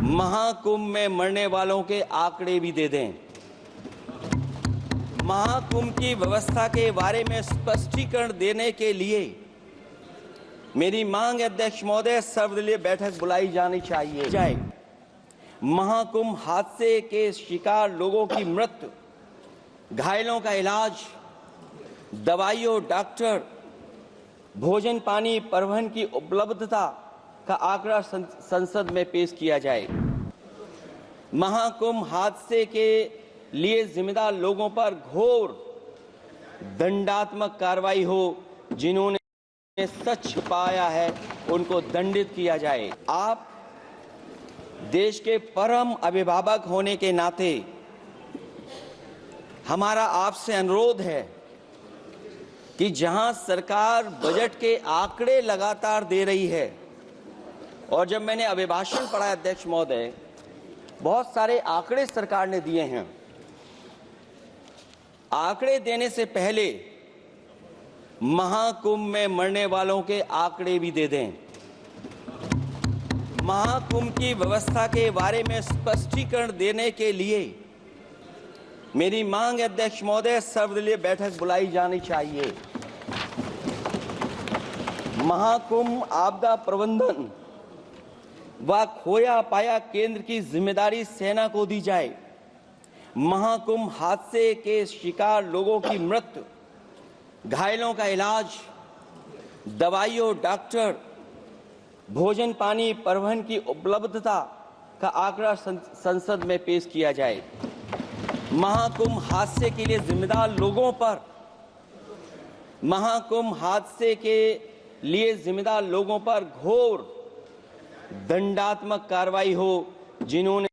महाकुंभ में मरने वालों के आंकड़े भी दे दें। महाकुंभ की व्यवस्था के बारे में स्पष्टीकरण देने के लिए मेरी मांग अध्यक्ष महोदय सर्वदलीय बैठक बुलाई जानी चाहिए। महाकुंभ हादसे के शिकार लोगों की मृत्यु, घायलों का इलाज, दवाइयों, डॉक्टर, भोजन पानी, परिवहन की उपलब्धता का आंकड़ा संसद में पेश किया जाए। महाकुंभ हादसे के लिए जिम्मेदार लोगों पर घोर दंडात्मक कार्रवाई हो। जिन्होंने सच छिपाया है उनको दंडित किया जाए। आप देश के परम अभिभावक होने के नाते हमारा आपसे अनुरोध है कि जहां सरकार बजट के आंकड़े लगातार दे रही है, और जब मैंने अभिभाषण पढ़ा अध्यक्ष महोदय, बहुत सारे आंकड़े सरकार ने दिए हैं। आंकड़े देने से पहले महाकुंभ में मरने वालों के आंकड़े भी दे दें। महाकुंभ की व्यवस्था के बारे में स्पष्टीकरण देने के लिए मेरी मांग अध्यक्ष महोदय सर्वदलीय बैठक बुलाई जानी चाहिए। महाकुंभ आपदा प्रबंधन व खोया पाया केंद्र की जिम्मेदारी सेना को दी जाए। महाकुंभ हादसे के शिकार लोगों की मृत्यु, घायलों का इलाज, दवाइयों, डॉक्टर, भोजन पानी, परिवहन की उपलब्धता का आंकड़ा संसद में पेश किया जाए। महाकुंभ हादसे के लिए जिम्मेदार लोगों पर घोर दंडात्मक कार्रवाई हो। जिन्होंने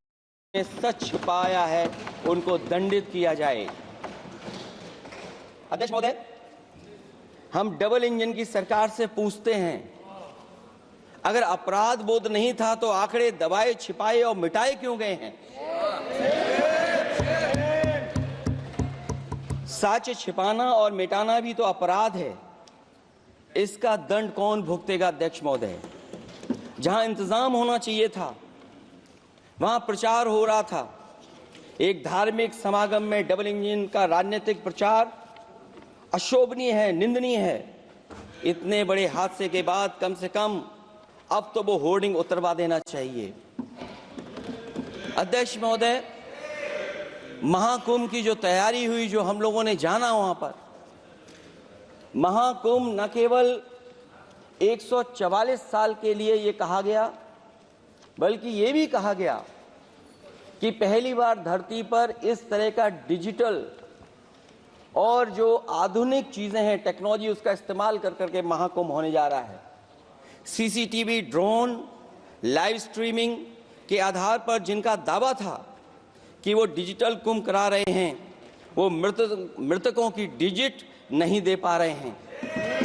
सच छिपाया है उनको दंडित किया जाए। अध्यक्ष महोदय, हम डबल इंजन की सरकार से पूछते हैं, अगर अपराध बोध नहीं था तो आंकड़े दबाए, छिपाए और मिटाए क्यों गए हैं? सच छिपाना और मिटाना भी तो अपराध है। इसका दंड कौन भुगतेगा अध्यक्ष महोदय? जहां इंतजाम होना चाहिए था वहां प्रचार हो रहा था। एक धार्मिक समागम में डबल इंजन का राजनीतिक प्रचार अशोभनीय है, निंदनीय है। इतने बड़े हादसे के बाद कम से कम अब तो वो होर्डिंग उतरवा देना चाहिए। अध्यक्ष महोदय, महाकुंभ की जो तैयारी हुई, जो हम लोगों ने जाना वहां पर, महाकुंभ न केवल 144 साल के लिए ये कहा गया, बल्कि ये भी कहा गया कि पहली बार धरती पर इस तरह का डिजिटल और जो आधुनिक चीजें हैं, टेक्नोलॉजी, उसका इस्तेमाल कर करके महाकुंभ होने जा रहा है। सीसीटीवी, ड्रोन, लाइव स्ट्रीमिंग के आधार पर जिनका दावा था कि वो डिजिटल कुंभ करा रहे हैं, वो मृतकों की डिजिट नहीं दे पा रहे हैं।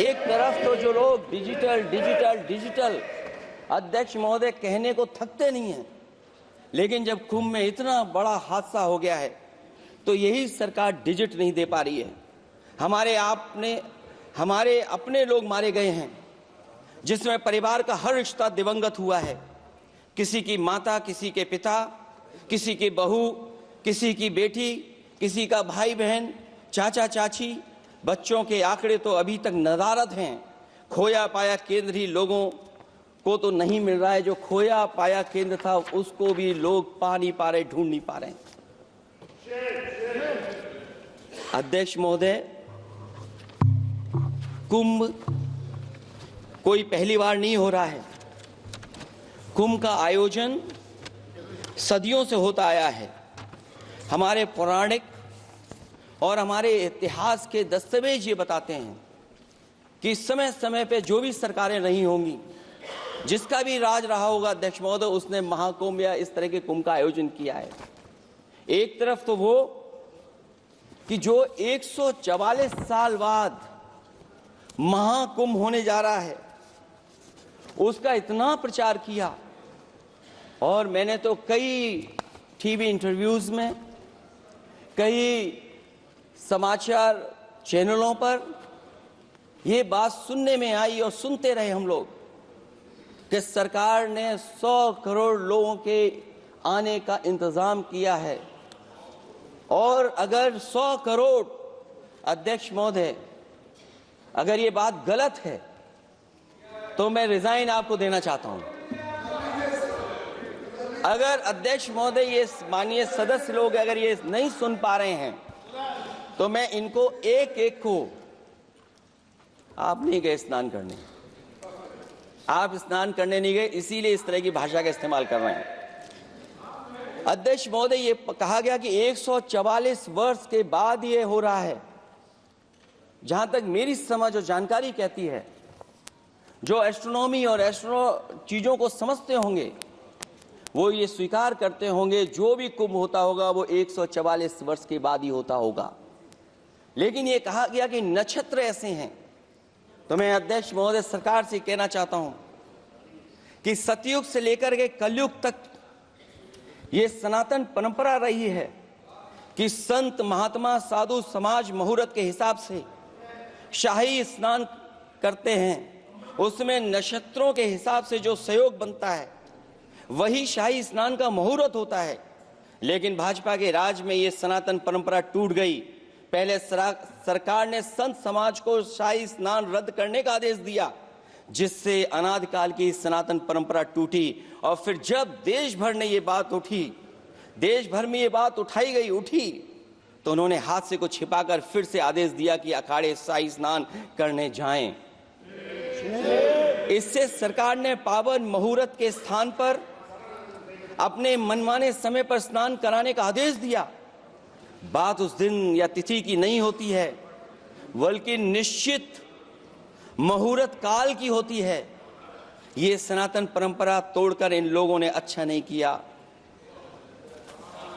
एक तरफ तो जो लोग डिजिटल डिजिटल डिजिटल अध्यक्ष महोदय कहने को थकते नहीं हैं, लेकिन जब कुंभ में इतना बड़ा हादसा हो गया है तो यही सरकार डिजिट नहीं दे पा रही है। हमारे अपने लोग मारे गए हैं, जिसमें परिवार का हर रिश्ता दिवंगत हुआ है। किसी की माता, किसी के पिता, किसी की बहू, किसी की बेटी, किसी का भाई बहन, चाचा चाची, बच्चों के आंकड़े तो अभी तक नदारद हैं। खोया पाया केंद्र ही लोगों को तो नहीं मिल रहा है। जो खोया पाया केंद्र था उसको भी लोग पा नहीं पा रहे, ढूंढ नहीं पा रहे। अध्यक्ष महोदय, कुंभ कोई पहली बार नहीं हो रहा है। कुंभ का आयोजन सदियों से होता आया है। हमारे पौराणिक और हमारे इतिहास के दस्तावेज ये बताते हैं कि समय समय पे जो भी सरकारें रही होंगी, जिसका भी राज रहा होगा अध्यक्ष महोदय, उसने महाकुंभ या इस तरह के कुंभ का आयोजन किया है। एक तरफ तो वो कि जो 144 साल बाद महाकुंभ होने जा रहा है, उसका इतना प्रचार किया, और मैंने तो कई टीवी इंटरव्यूज में, कई समाचार चैनलों पर ये बात सुनने में आई और सुनते रहे हम लोग कि सरकार ने 100 करोड़ लोगों के आने का इंतजाम किया है। और अगर 100 करोड़, अध्यक्ष महोदय, अगर ये बात गलत है तो मैं रिजाइन आपको देना चाहता हूं। अगर अध्यक्ष महोदय, ये माननीय सदस्य लोग अगर ये नहीं सुन पा रहे हैं तो मैं इनको एक एक को, आप नहीं गए स्नान करने, आप स्नान करने नहीं गए, इसीलिए इस तरह की भाषा का इस्तेमाल कर रहे हैं। अध्यक्ष महोदय, ये कहा गया कि 144 वर्ष के बाद ये हो रहा है। जहां तक मेरी समझ और जानकारी कहती है, जो एस्ट्रोनॉमी और एस्ट्रो चीजों को समझते होंगे वो ये स्वीकार करते होंगे, जो भी कुंभ होता होगा वो 144 वर्ष के बाद ही होता होगा। लेकिन ये कहा गया कि नक्षत्र ऐसे हैं, तो मैं अध्यक्ष महोदय सरकार से कहना चाहता हूं कि सतयुग से लेकर के कलयुग तक ये सनातन परंपरा रही है कि संत महात्मा साधु समाज मुहूर्त के हिसाब से शाही स्नान करते हैं। उसमें नक्षत्रों के हिसाब से जो सहयोग बनता है वही शाही स्नान का मुहूर्त होता है। लेकिन भाजपा के राज में ये सनातन परंपरा टूट गई। पहले सरकार ने संत समाज को शाही स्नान रद्द करने का आदेश दिया, जिससे अनादिकाल की सनातन परंपरा टूटी। और फिर जब देश भर में ये बात उठी तो उन्होंने हादसे को छिपाकर फिर से आदेश दिया कि अखाड़े शाही स्नान करने जाएं। इससे सरकार ने पावन मुहूर्त के स्थान पर अपने मनमाने समय पर स्नान कराने का आदेश दिया। बात उस दिन या तिथि की नहीं होती है, बल्कि निश्चित मुहूर्त काल की होती है। ये सनातन परंपरा तोड़कर इन लोगों ने अच्छा नहीं किया।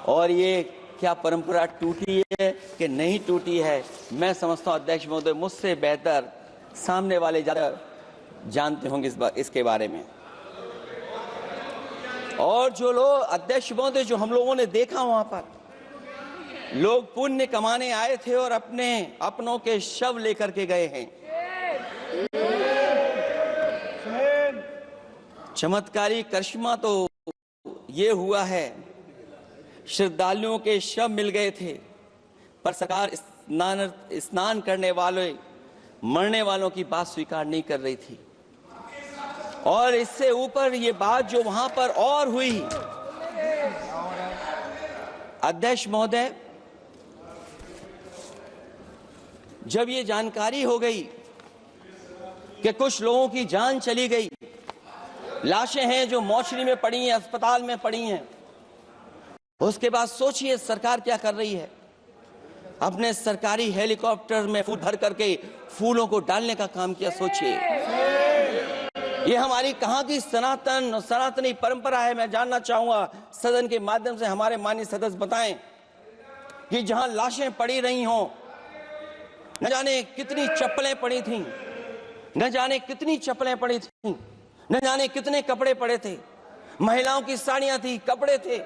और ये क्या परंपरा टूटी है कि नहीं टूटी है, मैं समझता हूं अध्यक्ष महोदय मुझसे बेहतर सामने वाले ज्यादा जानते होंगे इसके बारे में। और जो लोग, अध्यक्ष महोदय, जो हम लोगों ने देखा वहां पर लोग पुण्य कमाने आए थे और अपनों के शव लेकर के गए हैं। चमत्कारी करिश्मा तो ये हुआ है, श्रद्धालुओं के शव मिल गए थे, पर सरकार स्नान करने वाले मरने वालों की बात स्वीकार नहीं कर रही थी। और इससे ऊपर ये बात जो वहां पर और हुई, अध्यक्ष महोदय, जब ये जानकारी हो गई कि कुछ लोगों की जान चली गई, लाशें हैं जो मोर्चरी में पड़ी हैं, अस्पताल में पड़ी हैं, उसके बाद सोचिए सरकार क्या कर रही है। अपने सरकारी हेलीकॉप्टर में फूल भर करके फूलों को डालने का काम किया। सोचिए ये हमारी कहां की सनातनी परंपरा है। मैं जानना चाहूंगा सदन के माध्यम से हमारे माननीय सदस्य बताएं कि जहां लाशें पड़ी रही हों, न जाने कितनी चप्पलें पड़ी थीं, न जाने कितनी चप्पलें पड़ी थीं, न जाने कितने कपड़े पड़े थे, महिलाओं की साड़ियां थी, कपड़े थे,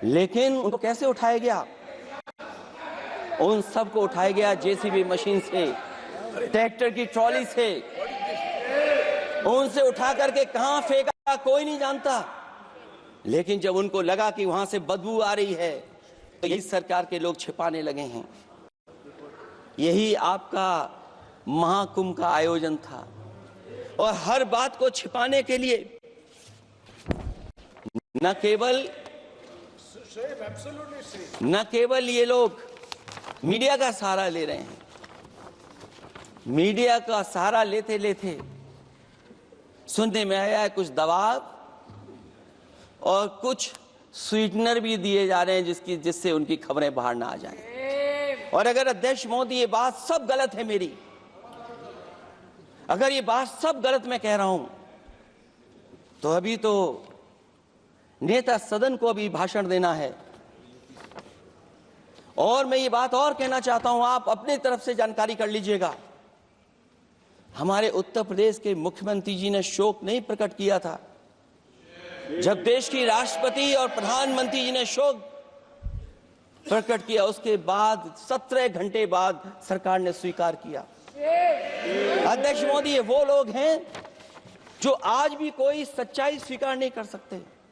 लेकिन उनको कैसे उठाया गया? उन सबको उठाया गया जेसीबी मशीन से, ट्रैक्टर की ट्रॉली से। उनसे उठा करके कहां फेंका कोई नहीं जानता, लेकिन जब उनको लगा कि वहां से बदबू आ रही है तो यही सरकार के लोग छिपाने लगे हैं। यही आपका महाकुंभ का आयोजन था। और हर बात को छिपाने के लिए न केवल ये लोग मीडिया का सहारा ले रहे हैं, मीडिया का सहारा लेते लेते सुनने में आया है कुछ दबाव और कुछ स्वीटनर भी दिए जा रहे हैं जिससे उनकी खबरें बाहर ना आ जाएं। और अगर अध्यक्ष मोदी ये बात सब गलत है मेरी, अगर ये बात सब गलत मैं कह रहा हूं, तो अभी तो नेता सदन को अभी भाषण देना है। और मैं ये बात और कहना चाहता हूं, आप अपनी तरफ से जानकारी कर लीजिएगा। हमारे उत्तर प्रदेश के मुख्यमंत्री जी ने शोक नहीं प्रकट किया था। जब देश की राष्ट्रपति और प्रधानमंत्री जी ने शोक प्रकट किया, उसके बाद 17 घंटे बाद सरकार ने स्वीकार किया। अध्यक्ष मोदी, ये वो लोग हैं जो आज भी कोई सच्चाई स्वीकार नहीं कर सकते।